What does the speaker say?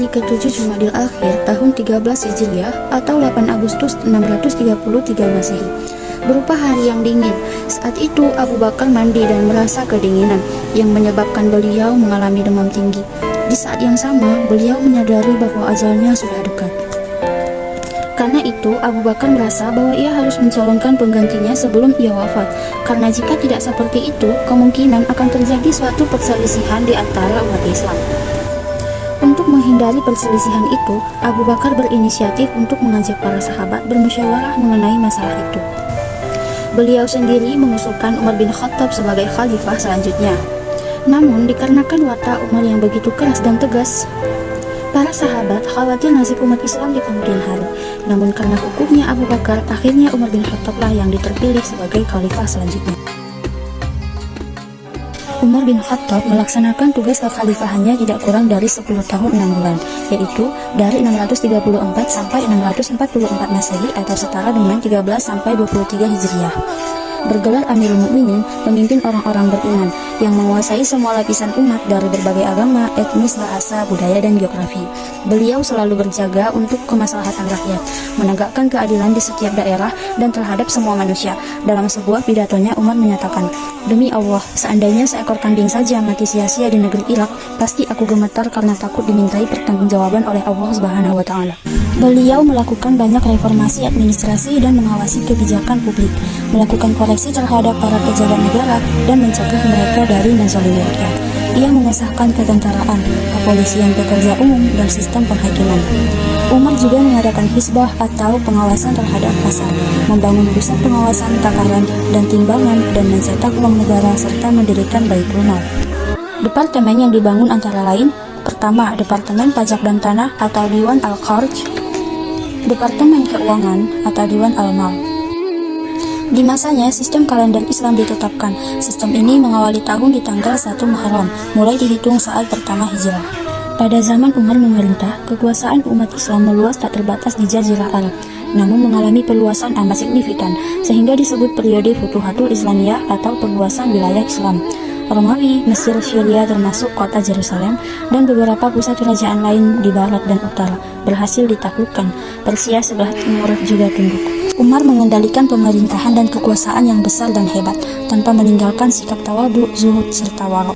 hari ke-7 Jumadil Akhir tahun 13 Hijriah atau 8 Agustus 633 Masehi, berupa hari yang dingin. Saat itu Abu Bakar mandi dan merasa kedinginan yang menyebabkan beliau mengalami demam tinggi. Di saat yang sama, beliau menyadari bahwa ajalnya sudah dekat. Karena itu, Abu Bakar merasa bahwa ia harus mencalonkan penggantinya sebelum ia wafat. Karena jika tidak seperti itu, kemungkinan akan terjadi suatu perselisihan di antara umat Islam. Untuk menghindari perselisihan itu, Abu Bakar berinisiatif untuk mengajak para sahabat bermusyawarah mengenai masalah itu. Beliau sendiri mengusulkan Umar bin Khattab sebagai khalifah selanjutnya. Namun, dikarenakan watak Umar yang begitu keras dan tegas, para sahabat khawatir nasib umat Islam di kemudian hari. Namun karena hukumnya Abu Bakar, akhirnya Umar bin Khattab lah yang terpilih sebagai khalifah selanjutnya. Umar bin Khattab melaksanakan tugas kekhalifahannya tidak kurang dari 10 tahun 6 bulan, yaitu dari 634 sampai 644 Masehi atau setara dengan 13 sampai 23 Hijriah. Bergelar Amirul Mukminin, pemimpin orang-orang beriman yang menguasai semua lapisan umat dari berbagai agama, etnis, bahasa, budaya, dan geografi. Beliau selalu berjaga untuk kemaslahatan rakyat, menegakkan keadilan di setiap daerah dan terhadap semua manusia. Dalam sebuah pidatonya, Umar menyatakan, "Demi Allah, seandainya seekor kambing saja mati sia-sia di negeri Irak, pasti aku gemetar karena takut dimintai pertanggungjawaban oleh Allah Subhanahu wa Ta'ala." Beliau melakukan banyak reformasi administrasi dan mengawasi kebijakan publik, melakukan koreksi terhadap para pejabat negara, dan mencegah mereka dari menzalimi rakyat. Ia mengesahkan ketentaraan, kepolisian pekerja umum, dan sistem penghakiman. Umar juga mengadakan hisbah atau pengawasan terhadap pasar, membangun pusat pengawasan takaran dan timbangan, dan mencetak uang negara serta mendirikan Baitul Mal. Departemen yang dibangun antara lain: pertama, Departemen Pajak dan Tanah atau Diwan Al-Kharj, Departemen Keuangan atau Diwan Al-Mal. Di masanya, sistem kalender Islam ditetapkan. Sistem ini mengawali tahun di tanggal 1 Muharram, mulai dihitung saat pertama hijrah. Pada zaman Umar memerintah, kekuasaan umat Islam meluas tak terbatas di Jazirah Arab, namun mengalami perluasan amat signifikan, sehingga disebut periode Futuhatul Islamiyah atau perluasan wilayah Islam. Romawi, Mesir, Syria termasuk kota Yerusalem, dan beberapa pusat kerajaan lain di barat dan utara berhasil ditaklukkan. Persia sebelah timur juga tunduk. Umar mengendalikan pemerintahan dan kekuasaan yang besar dan hebat, tanpa meninggalkan sikap tawadhu, zuhud, serta wara'.